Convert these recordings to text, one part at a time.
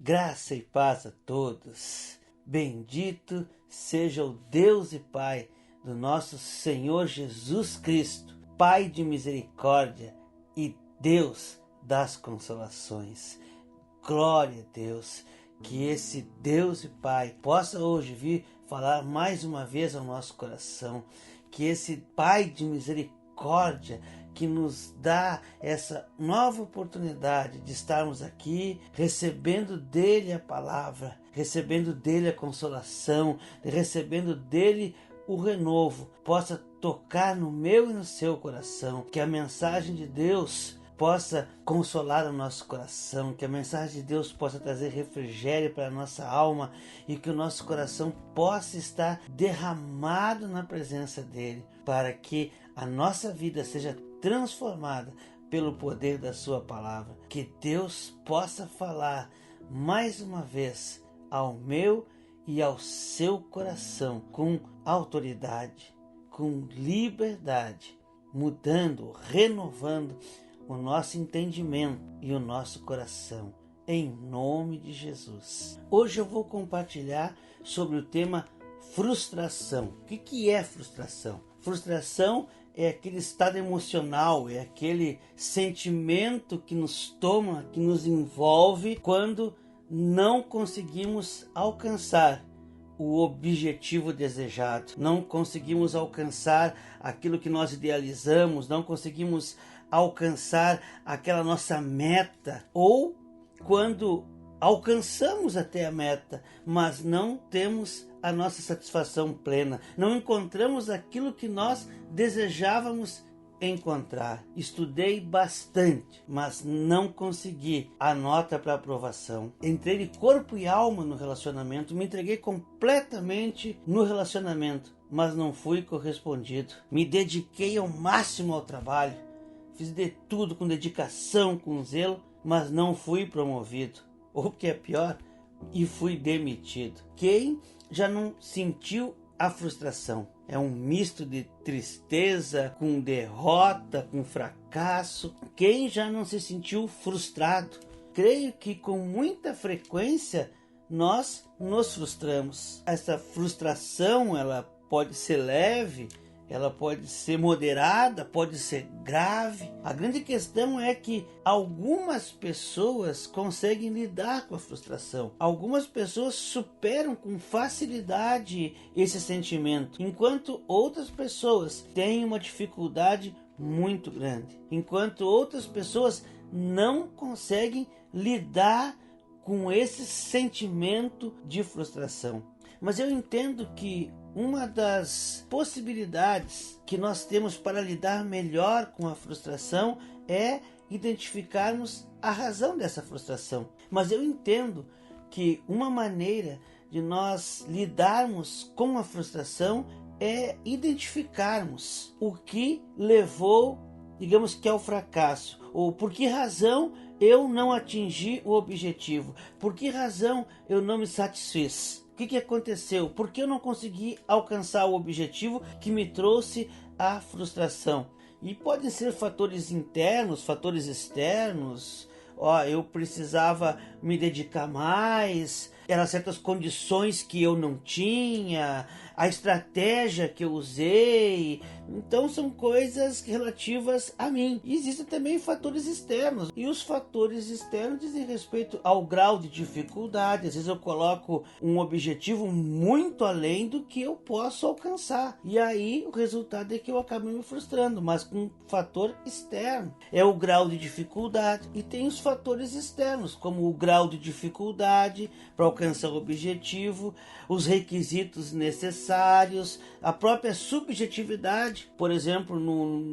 Graça e paz a todos. Bendito seja o Deus e Pai do nosso Senhor Jesus Cristo, Pai de misericórdia e Deus das consolações. Glória a Deus, que esse Deus e Pai possa hoje vir falar mais uma vez ao nosso coração, que esse Pai de misericórdia que nos dá essa nova oportunidade de estarmos aqui recebendo dele a palavra, recebendo dele a consolação, recebendo dele o renovo, possa tocar no meu e no seu coração, que a mensagem de Deus possa consolar o nosso coração, que a mensagem de Deus possa trazer refrigério para a nossa alma e que o nosso coração possa estar derramado na presença dele, para que a nossa vida seja transformada pelo poder da sua palavra. Que Deus possa falar mais uma vez ao meu e ao seu coração com autoridade, com liberdade, mudando, renovando o nosso entendimento e o nosso coração, em nome de Jesus. Hoje eu vou compartilhar sobre o tema frustração. O que é frustração? Frustração é aquele estado emocional, é aquele sentimento que nos toma, que nos envolve quando não conseguimos alcançar o objetivo desejado, não conseguimos alcançar aquilo que nós idealizamos, não conseguimos alcançar aquela nossa meta, ou quando alcançamos até a meta, mas não temos a nossa satisfação plena, não encontramos aquilo que nós desejávamos encontrar. Estudei bastante, mas não consegui a nota para aprovação. Entrei de corpo e alma no relacionamento, me entreguei completamente no relacionamento, mas não fui correspondido. Me dediquei ao máximo ao trabalho, fiz de tudo com dedicação, com zelo, mas não fui promovido. Ou o que é pior, e fui demitido. Quem já não sentiu a frustração? É um misto de tristeza, com derrota, com fracasso. Quem já não se sentiu frustrado? Creio que com muita frequência nós nos frustramos. Essa frustração, ela pode ser leve, ela pode ser moderada, pode ser grave. A grande questão é que algumas pessoas conseguem lidar com a frustração. Algumas pessoas superam com facilidade esse sentimento, enquanto outras pessoas têm uma dificuldade muito grande. Enquanto outras pessoas não conseguem lidar com esse sentimento de frustração. Mas eu entendo que uma das possibilidades que nós temos para lidar melhor com a frustração é identificarmos a razão dessa frustração. Mas eu entendo que uma maneira de nós lidarmos com a frustração é identificarmos o que levou, digamos que ao fracasso, ou por que razão eu não atingi o objetivo, por que razão eu não me satisfiz. O que aconteceu? Por que eu não consegui alcançar o objetivo que me trouxe a frustração? E podem ser fatores internos, fatores externos. Eu precisava me dedicar mais, eram certas condições que eu não tinha, a estratégia que eu usei. Então são coisas relativas a mim. E existem também fatores externos. E os fatores externos dizem respeito ao grau de dificuldade. Às vezes eu coloco um objetivo muito além do que eu posso alcançar. E aí o resultado é que eu acabo me frustrando, mas com um fator externo. É o grau de dificuldade. E tem os fatores externos, como o grau de dificuldade para alcançar o objetivo, os requisitos necessários, a própria subjetividade. Por exemplo,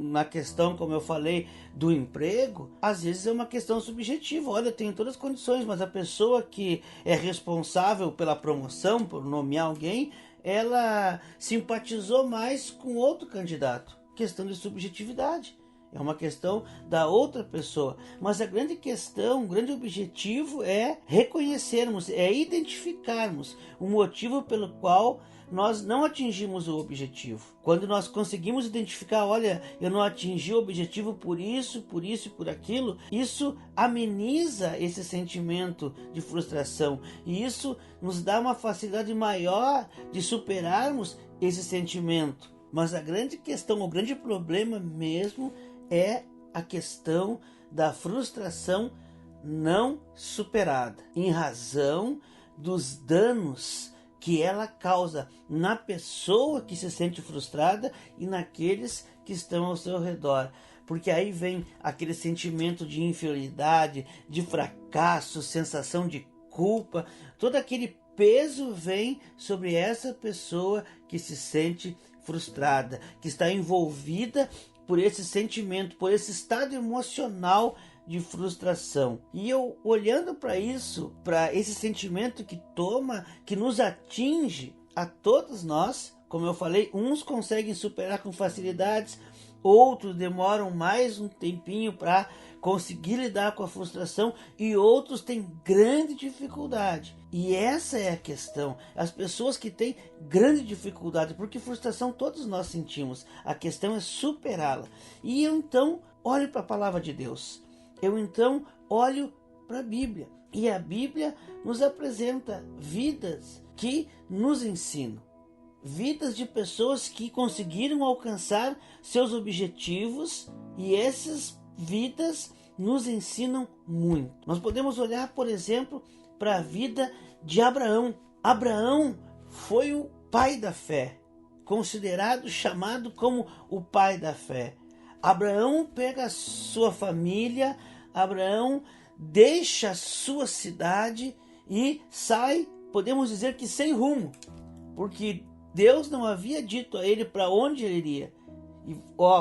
na questão, como eu falei, do emprego, às vezes é uma questão subjetiva. Olha, eu tenho todas as condições, mas a pessoa que é responsável pela promoção, por nomear alguém, ela simpatizou mais com outro candidato. Questão de subjetividade. é uma questão da outra pessoa. Mas a grande questão, o grande objetivo é reconhecermos, é identificarmos o motivo pelo qual nós não atingimos o objetivo. Quando nós conseguimos identificar, olha, eu não atingi o objetivo por isso e por aquilo, isso ameniza esse sentimento de frustração. E isso nos dá uma facilidade maior de superarmos esse sentimento. Mas a grande questão, o grande problema mesmo é a questão da frustração não superada, em razão dos danos que ela causa na pessoa que se sente frustrada e naqueles que estão ao seu redor. Porque aí vem aquele sentimento de inferioridade, de fracasso, sensação de culpa, todo aquele peso vem sobre essa pessoa que se sente frustrada, que está envolvida por esse sentimento, por esse estado emocional de frustração. E eu olhando para isso, para esse sentimento que toma, que nos atinge a todos nós, como eu falei, uns conseguem superar com facilidades, outros demoram mais um tempinho para conseguir lidar com a frustração e outros têm grande dificuldade. E essa é a questão. As pessoas que têm grande dificuldade, porque frustração todos nós sentimos, a questão é superá-la. E eu então olho para a palavra de Deus. Eu então olho para a Bíblia. E a Bíblia nos apresenta vidas que nos ensinam. Vidas de pessoas que conseguiram alcançar seus objetivos e essas vidas nos ensinam muito. Nós podemos olhar, por exemplo, para a vida de Abraão. Abraão foi o pai da fé, considerado, chamado como o pai da fé. Abraão pega a sua família, Abraão deixa a sua cidade e sai, podemos dizer que sem rumo, porque Deus não havia dito a ele para onde ele iria. E,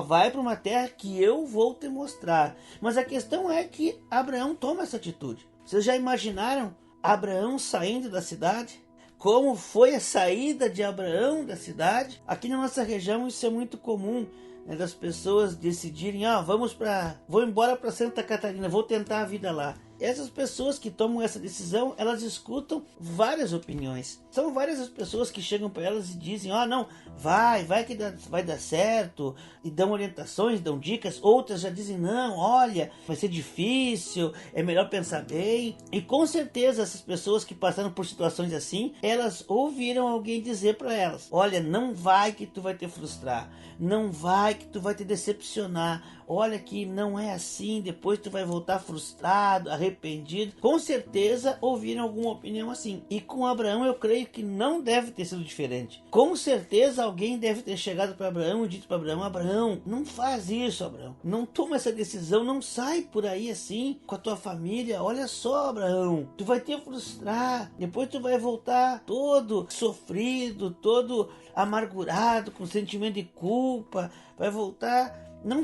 vai para uma terra que eu vou te mostrar. Mas a questão é que Abraão toma essa atitude. Vocês já imaginaram Abraão saindo da cidade? Como foi a saída de Abraão da cidade? Aqui na nossa região isso é muito comum, né, das pessoas decidirem, vou embora para Santa Catarina, vou tentar a vida lá. Essas pessoas que tomam essa decisão, elas escutam várias opiniões. São várias as pessoas que chegam para elas e dizem, não, vai que vai dar certo, e dão orientações, dão dicas. Outras já dizem, não, olha, vai ser difícil, é melhor pensar bem. E com certeza essas pessoas que passaram por situações assim, elas ouviram alguém dizer para elas, olha, não vai que tu vai te frustrar, não vai que tu vai te decepcionar, olha que não é assim, depois tu vai voltar frustrado, arrependido. Com certeza ouviram alguma opinião assim. E com Abraão eu creio que não deve ter sido diferente. Com certeza alguém deve ter chegado para Abraão e dito para Abraão, Abraão, não faz isso, Abraão, não toma essa decisão, não sai por aí assim com a tua família, olha só, Abraão, tu vai te frustrar, depois tu vai voltar todo sofrido, todo amargurado, com sentimento de culpa, vai voltar. Não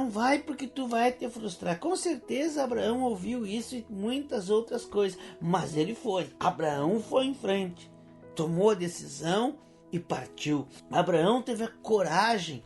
vai porque tu vai te frustrar. Com certeza Abraão ouviu isso e muitas outras coisas, mas ele foi. Abraão foi em frente, tomou a decisão e partiu. Abraão teve a coragem,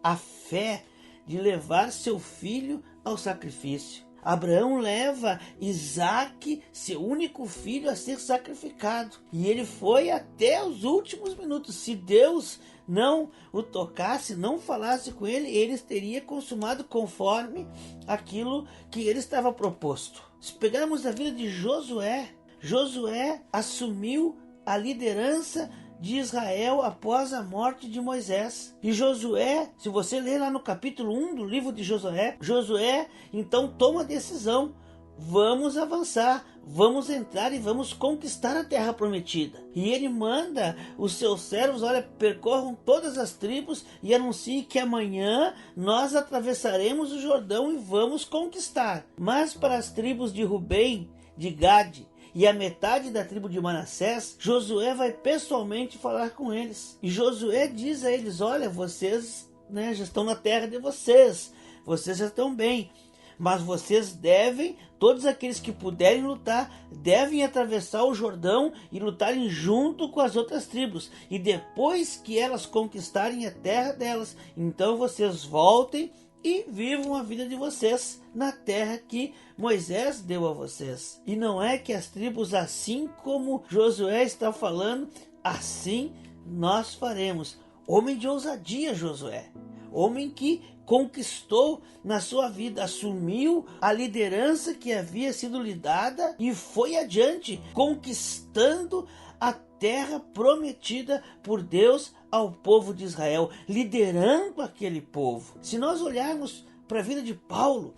a fé de levar seu filho ao sacrifício. Abraão leva Isaque, seu único filho, a ser sacrificado. E ele foi até os últimos minutos. Se Deus não o tocasse, não falasse com ele, ele teria consumado conforme aquilo que ele estava proposto. Se pegarmos a vida de Josué, Josué assumiu a liderança de Israel após a morte de Moisés. E Josué, se você ler lá no capítulo 1 do livro de Josué, Josué então toma a decisão, vamos avançar, vamos entrar e vamos conquistar a terra prometida. E ele manda os seus servos, percorram todas as tribos e anunciem que amanhã nós atravessaremos o Jordão e vamos conquistar. Mas para as tribos de Rubem, de Gade e a metade da tribo de Manassés, Josué vai pessoalmente falar com eles. E Josué diz a eles, olha, vocês já estão na terra de vocês já estão bem. Mas vocês devem, todos aqueles que puderem lutar, devem atravessar o Jordão e lutarem junto com as outras tribos. E depois que elas conquistarem a terra delas, então vocês voltem e vivam a vida de vocês na terra que Moisés deu a vocês. E não é que as tribos, assim como Josué está falando, assim nós faremos. Homem de ousadia, Josué. Homem que conquistou na sua vida, assumiu a liderança que havia sido lhe dada e foi adiante, conquistando a terra prometida por Deus ao povo de Israel, liderando aquele povo. Se nós olharmos para a vida de Paulo,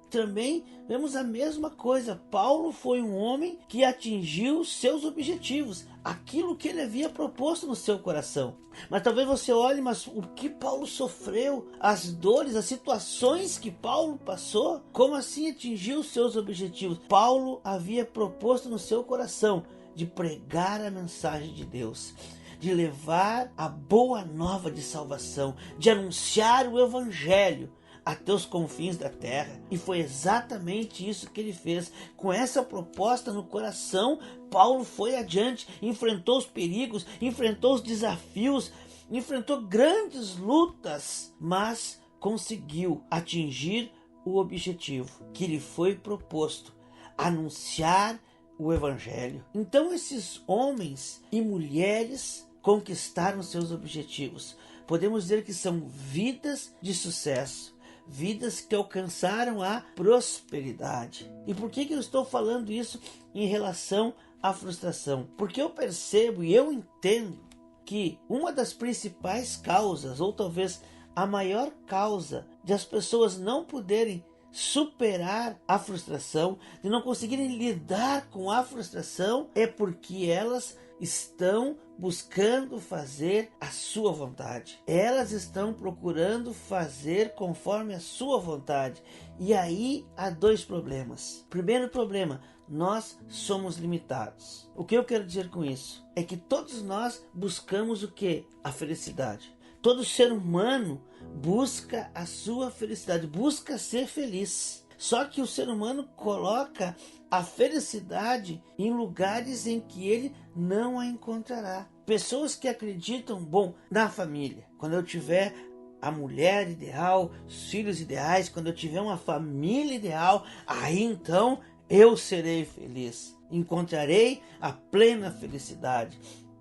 também vemos a mesma coisa. Paulo foi um homem que atingiu seus objetivos, aquilo que ele havia proposto no seu coração. Mas talvez você olhe, mas o que Paulo sofreu, as dores, as situações que Paulo passou, como assim atingiu seus objetivos? Paulo havia proposto no seu coração de pregar a mensagem de Deus, de levar a boa nova de salvação, de anunciar o evangelho até os confins da terra. E foi exatamente isso que ele fez. Com essa proposta no coração, Paulo foi adiante, enfrentou os perigos, enfrentou os desafios, enfrentou grandes lutas, mas conseguiu atingir o objetivo que lhe foi proposto: anunciar o evangelho. Então esses homens e mulheres conquistaram seus objetivos. Podemos dizer que são vidas de sucesso, vidas que alcançaram a prosperidade. E por que eu estou falando isso em relação à frustração? Porque eu percebo e eu entendo que uma das principais causas, ou talvez a maior causa, de as pessoas não poderem superar a frustração, de não conseguirem lidar com a frustração, é porque elas estão buscando fazer a sua vontade. Elas estão procurando fazer conforme a sua vontade. E aí há dois problemas. Primeiro problema: nós somos limitados. O que eu quero dizer com isso? É que todos nós buscamos o quê? A felicidade. Todo ser humano busca a sua felicidade, busca ser feliz. Só que o ser humano coloca a felicidade em lugares em que ele não a encontrará. Pessoas que acreditam, na família. Quando eu tiver a mulher ideal, os filhos ideais, quando eu tiver uma família ideal, aí então eu serei feliz. Encontrarei a plena felicidade.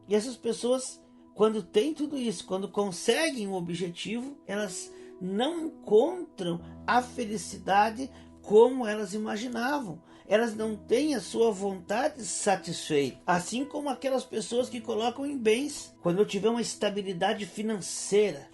E essas pessoas, quando têm tudo isso, quando conseguem um objetivo, elas não encontram a felicidade como elas imaginavam. Elas não têm a sua vontade satisfeita. Assim como aquelas pessoas que colocam em bens. Quando eu tiver uma estabilidade financeira,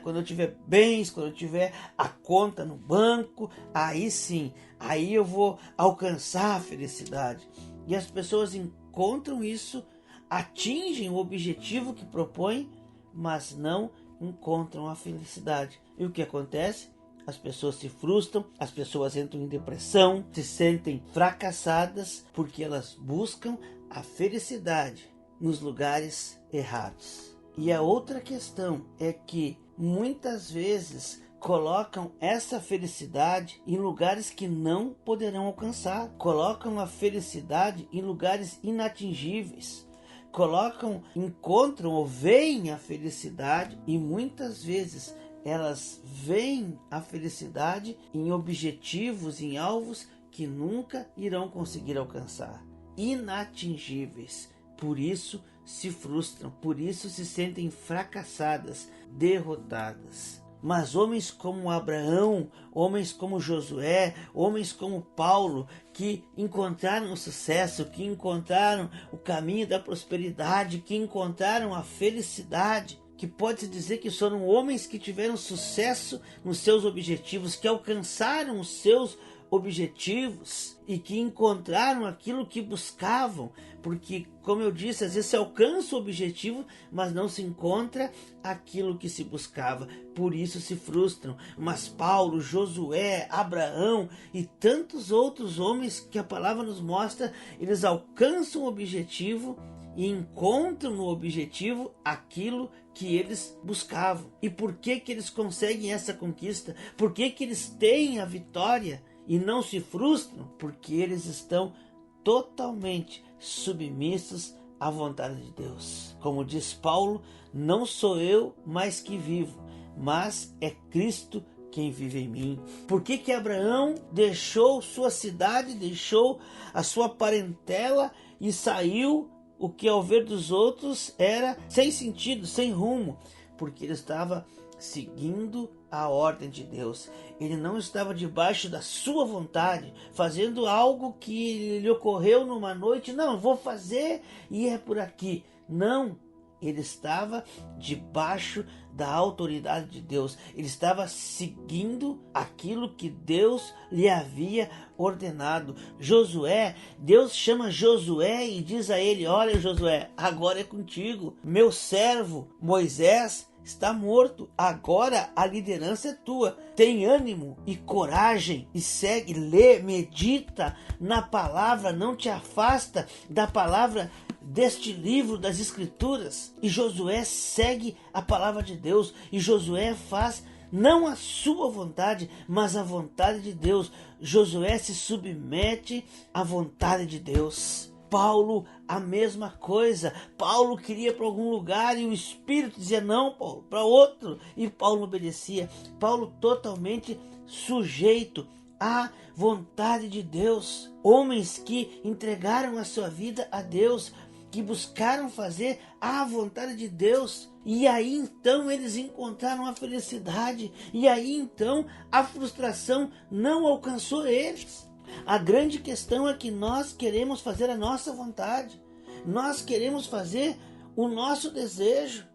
quando eu tiver bens, quando eu tiver a conta no banco, aí sim, aí eu vou alcançar a felicidade. E as pessoas encontram isso, atingem o objetivo que propõem, mas não encontram a felicidade. E o que acontece? As pessoas se frustram, as pessoas entram em depressão, se sentem fracassadas porque elas buscam a felicidade nos lugares errados. E a outra questão é que muitas vezes colocam essa felicidade em lugares que não poderão alcançar, colocam a felicidade em lugares inatingíveis, encontram ou veem a felicidade, e muitas vezes elas veem a felicidade em objetivos, em alvos que nunca irão conseguir alcançar, inatingíveis. Por isso se frustram, por isso se sentem fracassadas, derrotadas. Mas homens como Abraão, homens como Josué, homens como Paulo, que encontraram o sucesso, que encontraram o caminho da prosperidade, que encontraram a felicidade, que pode-se dizer que foram homens que tiveram sucesso nos seus objetivos, que alcançaram os seus objetivos e que encontraram aquilo que buscavam, porque, como eu disse, às vezes se alcança o objetivo, mas não se encontra aquilo que se buscava, por isso se frustram. Mas Paulo, Josué, Abraão e tantos outros homens que a palavra nos mostra, eles alcançam o objetivo e encontram no objetivo aquilo que eles buscavam. E por que eles conseguem essa conquista? Por que eles têm a vitória e não se frustram? Porque eles estão totalmente submissos à vontade de Deus. Como diz Paulo, não sou eu mais que vivo, mas é Cristo quem vive em mim. Por que que Abraão deixou sua cidade, deixou a sua parentela e saiu, o que ao ver dos outros era sem sentido, sem rumo? Porque ele estava seguindo a ordem de Deus. Ele não estava debaixo da sua vontade, fazendo algo que lhe ocorreu numa noite. Não, vou fazer e é por aqui. Não, ele estava debaixo da autoridade de Deus. Ele estava seguindo aquilo que Deus lhe havia ordenado. Josué, Deus chama Josué e diz a ele: olha, Josué, agora é contigo. Meu servo Moisés está morto, agora a liderança é tua. Tem ânimo e coragem e segue, lê, medita na palavra, não te afasta da palavra deste livro das Escrituras. E Josué segue a palavra de Deus, e Josué faz não a sua vontade, mas a vontade de Deus. Josué se submete à vontade de Deus. Paulo, a mesma coisa. Paulo queria para algum lugar e o Espírito dizia não, Paulo, para outro, e Paulo obedecia. Paulo totalmente sujeito à vontade de Deus. Homens que entregaram a sua vida a Deus, que buscaram fazer a vontade de Deus. E aí então eles encontraram a felicidade. E aí então a frustração não alcançou eles. A grande questão é que nós queremos fazer a nossa vontade. Nós queremos fazer o nosso desejo.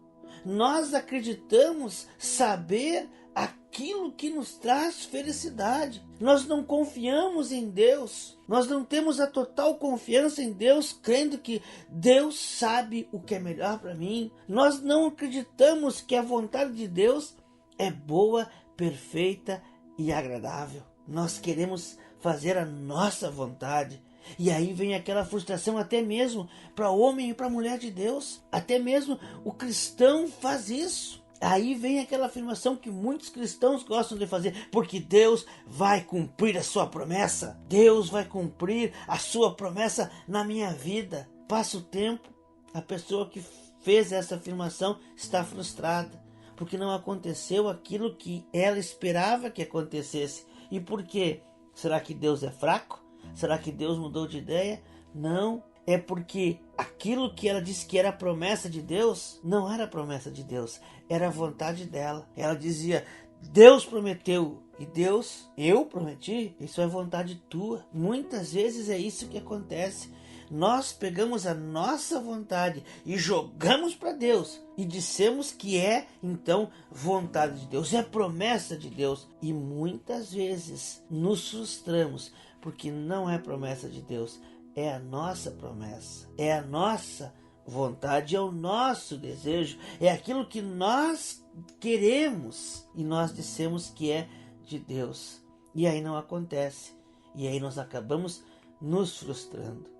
Nós acreditamos saber aquilo que nos traz felicidade. Nós não confiamos em Deus. Nós não temos a total confiança em Deus, crendo que Deus sabe o que é melhor para mim. Nós não acreditamos que a vontade de Deus é boa, perfeita e agradável. Nós queremos fazer a nossa vontade. E aí vem aquela frustração até mesmo para o homem e para a mulher de Deus. Até mesmo o cristão faz isso. Aí vem aquela afirmação que muitos cristãos gostam de fazer: porque Deus vai cumprir a sua promessa. Deus vai cumprir a sua promessa na minha vida. Passa o tempo, a pessoa que fez essa afirmação está frustrada, porque não aconteceu aquilo que ela esperava que acontecesse. E por quê? Será que Deus é fraco? Será que Deus mudou de ideia? Não, é porque aquilo que ela disse que era a promessa de Deus, não era a promessa de Deus, era a vontade dela. Ela dizia: Deus prometeu, e Deus, eu prometi? Isso é vontade tua. Muitas vezes é isso que acontece. Nós pegamos a nossa vontade e jogamos para Deus e dissemos que é então vontade de Deus, é promessa de Deus, e muitas vezes nos frustramos porque não é promessa de Deus, é a nossa promessa, é a nossa vontade, é o nosso desejo, é aquilo que nós queremos e nós dissemos que é de Deus, e aí não acontece, e aí nós acabamos nos frustrando.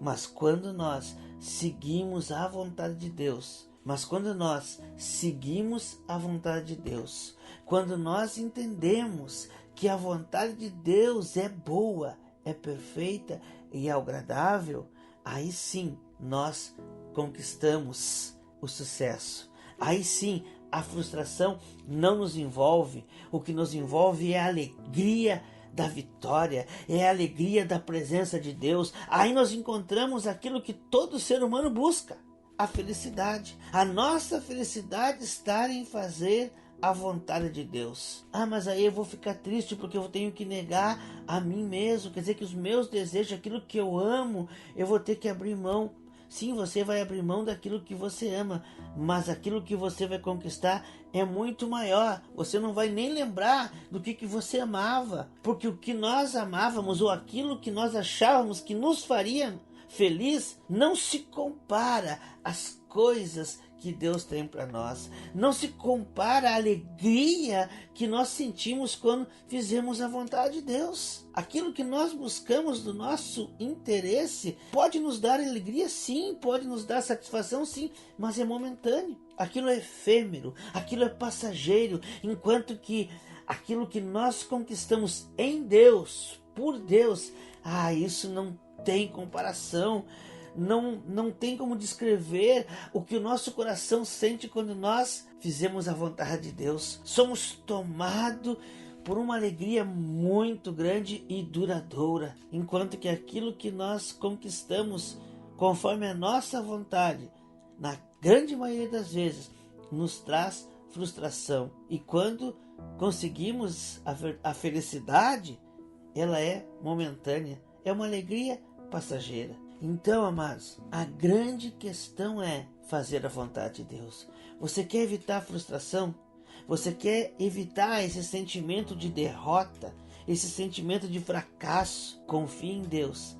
Mas quando nós seguimos a vontade de Deus, quando nós entendemos que a vontade de Deus é boa, é perfeita e é agradável, aí sim nós conquistamos o sucesso. Aí sim a frustração não nos envolve. O que nos envolve é a alegria da vitória, é a alegria da presença de Deus. Aí nós encontramos aquilo que todo ser humano busca: a felicidade. A nossa felicidade está em fazer a vontade de Deus. Mas aí eu vou ficar triste porque eu tenho que negar a mim mesmo, quer dizer que os meus desejos, aquilo que eu amo, eu vou ter que abrir mão. Sim, você vai abrir mão daquilo que você ama, mas aquilo que você vai conquistar é muito maior. Você não vai nem lembrar do que você amava, porque o que nós amávamos ou aquilo que nós achávamos que nos faria feliz não se compara às coisas que Deus tem para nós. Não se compara à alegria que nós sentimos quando fizemos a vontade de Deus. Aquilo que nós buscamos do nosso interesse pode nos dar alegria, sim, pode nos dar satisfação, sim, mas é momentâneo. Aquilo é efêmero, aquilo é passageiro, enquanto que aquilo que nós conquistamos em Deus, por Deus, isso não tem comparação. não tem como descrever o que o nosso coração sente quando nós fizemos a vontade de Deus. Somos tomados por uma alegria muito grande e duradoura, enquanto que aquilo que nós conquistamos conforme a nossa vontade, na grande maioria das vezes, nos traz frustração. E quando conseguimos a felicidade, ela é momentânea, é uma alegria passageira. Então, amados, a grande questão é fazer a vontade de Deus. Você quer evitar a frustração? Você quer evitar esse sentimento de derrota, esse sentimento de fracasso? Confie em Deus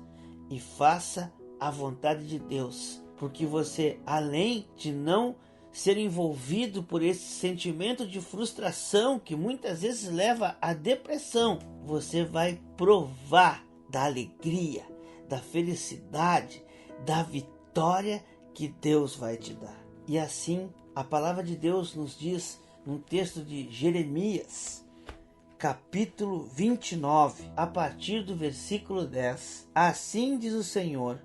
e faça a vontade de Deus, porque você, além de não ser envolvido por esse sentimento de frustração que muitas vezes leva à depressão, você vai provar da alegria, da felicidade, da vitória que Deus vai te dar. E assim, a palavra de Deus nos diz num texto de Jeremias, capítulo 29, a partir do versículo 10. Assim diz o Senhor: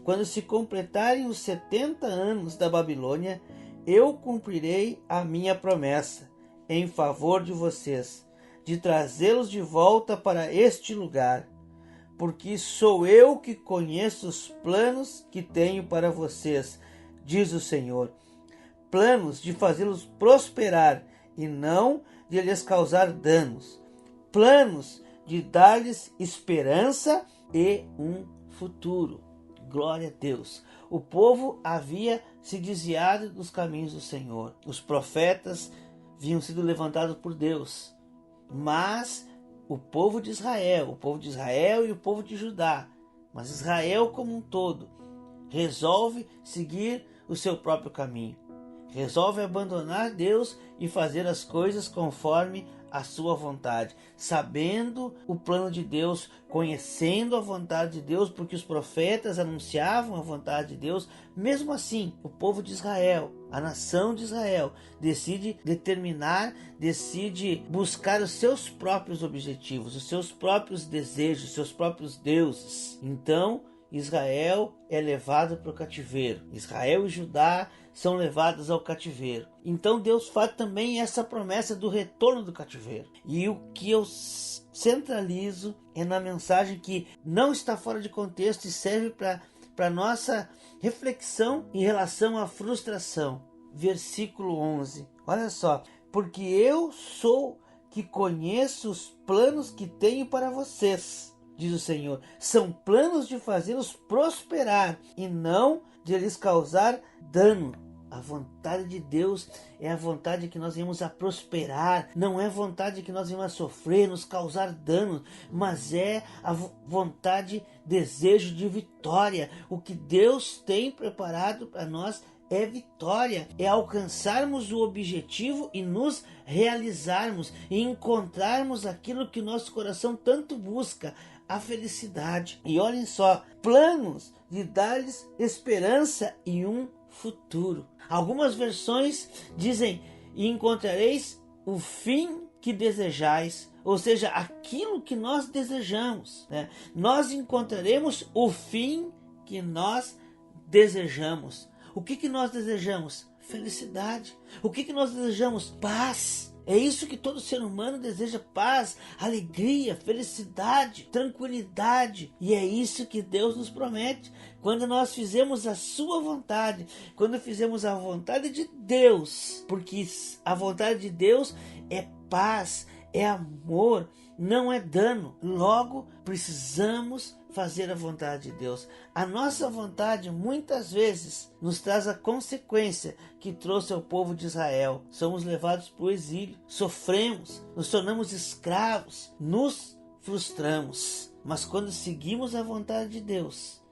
quando se completarem os 70 anos da Babilônia, eu cumprirei a minha promessa em favor de vocês, de trazê-los de volta para este lugar, porque sou eu que conheço os planos que tenho para vocês, diz o Senhor, planos de fazê-los prosperar e não de lhes causar danos, planos de dar-lhes esperança e um futuro. Glória a Deus. O povo havia se desviado dos caminhos do Senhor. Os profetas haviam sido levantados por Deus. Mas o povo de Israel e o povo de Judá, mas Israel como um todo, resolve seguir o seu próprio caminho. Resolve abandonar Deus e fazer as coisas conforme a sua vontade, sabendo o plano de Deus, conhecendo a vontade de Deus, porque os profetas anunciavam a vontade de Deus. Mesmo assim, o povo de Israel, a nação de Israel, decide buscar os seus próprios objetivos, os seus próprios desejos, os seus próprios deuses. Então, Israel é levado para o cativeiro. Israel e Judá são levados ao cativeiro. Então Deus faz também essa promessa do retorno do cativeiro. E o que eu centralizo é na mensagem que não está fora de contexto e serve para nossa reflexão em relação à frustração. Versículo 11. Olha só. Porque eu sou que conheço os planos que tenho para vocês, diz o Senhor. São planos de fazê-los prosperar e não de lhes causar dano. A vontade de Deus é a vontade que nós venhamos a prosperar. Não é a vontade que nós venhamos a sofrer, nos causar dano, mas é a vontade, desejo de vitória. O que Deus tem preparado para nós é vitória, é alcançarmos o objetivo e nos realizarmos e encontrarmos aquilo que o nosso coração tanto busca, a felicidade. E olhem só, planos de dar-lhes esperança e um futuro. Algumas versões dizem: e encontrareis o fim que desejais, ou seja, aquilo que nós desejamos, né? Nós encontraremos o fim que nós desejamos. O que nós desejamos? Felicidade. O que nós desejamos? Paz. É isso que todo ser humano deseja: paz, alegria, felicidade, tranquilidade. E é isso que Deus nos promete. Quando nós fizemos a sua vontade, quando fizemos a vontade de Deus, porque a vontade de Deus é paz, é amor, não é dano. Logo, precisamos fazer a vontade de Deus. A nossa vontade muitas vezes nos traz a consequência que trouxe ao povo de Israel. Somos levados para o exílio, sofremos, nos tornamos escravos, nos frustramos. Mas quando seguimos a vontade de Deus,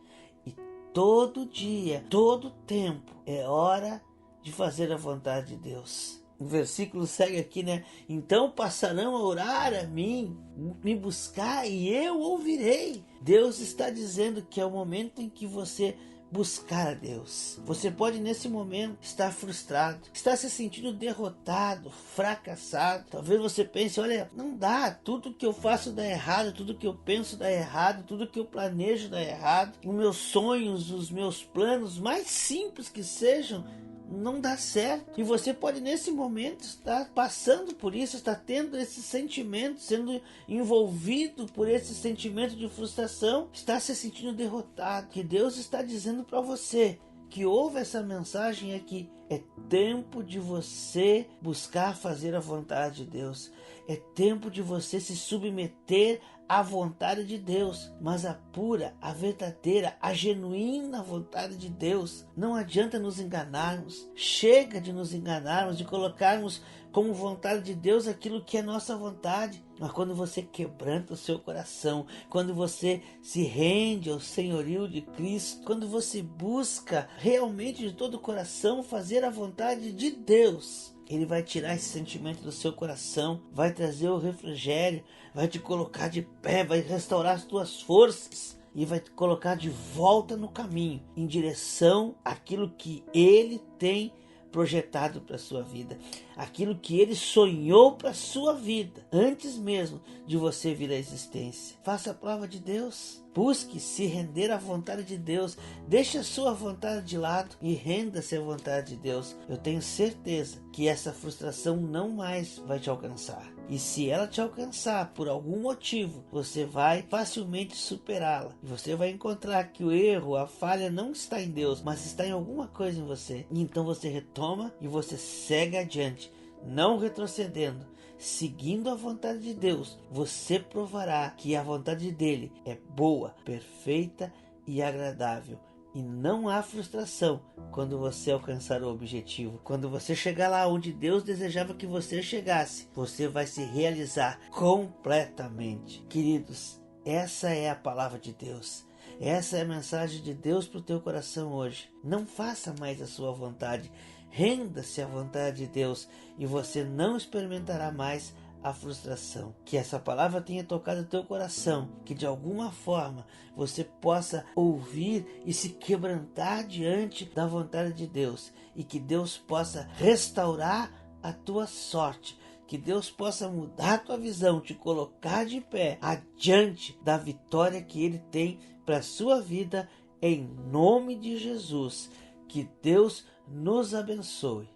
e todo dia, todo tempo, é hora de fazer a vontade de Deus. O versículo segue aqui, né? Então passarão a orar a mim, me buscar e eu ouvirei. Deus está dizendo que é o momento em que você buscar a Deus. Você pode nesse momento estar frustrado, estar se sentindo derrotado, fracassado. Talvez você pense, olha, não dá, tudo que eu faço dá errado, tudo que eu penso dá errado, tudo que eu planejo dá errado. Os meus sonhos, os meus planos, mais simples que sejam, não dá certo. E você pode nesse momento estar passando por isso, estar tendo esse sentimento, sendo envolvido por esse sentimento de frustração, estar se sentindo derrotado. Que Deus está dizendo para você que ouve essa mensagem aqui: é tempo de você buscar fazer a vontade de Deus. É tempo de você se submeter à vontade de Deus, mas a pura, a verdadeira, a genuína vontade de Deus. Não adianta nos enganarmos. Chega de nos enganarmos, de colocarmos como vontade de Deus aquilo que é nossa vontade. Mas quando você quebranta o seu coração, quando você se rende ao senhorio de Cristo, quando você busca realmente de todo o coração fazer a vontade de Deus, Ele vai tirar esse sentimento do seu coração, vai trazer o refrigério, vai te colocar de pé, vai restaurar as tuas forças e vai te colocar de volta no caminho, em direção àquilo que Ele tem projetado para a sua vida, aquilo que Ele sonhou para a sua vida, antes mesmo de você vir à existência. Faça a prova de Deus, busque se render à vontade de Deus, deixe a sua vontade de lado e renda-se à vontade de Deus. Eu tenho certeza que essa frustração não mais vai te alcançar. E se ela te alcançar por algum motivo, você vai facilmente superá-la. E você vai encontrar que o erro, a falha não está em Deus, mas está em alguma coisa em você. E então você retoma e você segue adiante, não retrocedendo, seguindo a vontade de Deus. Você provará que a vontade dele é boa, perfeita e agradável. E não há frustração quando você alcançar o objetivo. Quando você chegar lá onde Deus desejava que você chegasse, você vai se realizar completamente. Queridos, essa é a palavra de Deus. Essa é a mensagem de Deus para o teu coração hoje. Não faça mais a sua vontade. Renda-se à vontade de Deus e você não experimentará mais a frustração. Que essa palavra tenha tocado o teu coração, que de alguma forma você possa ouvir e se quebrantar diante da vontade de Deus, e que Deus possa restaurar a tua sorte, que Deus possa mudar a tua visão, te colocar de pé adiante da vitória que Ele tem para a sua vida, em nome de Jesus. Que Deus nos abençoe.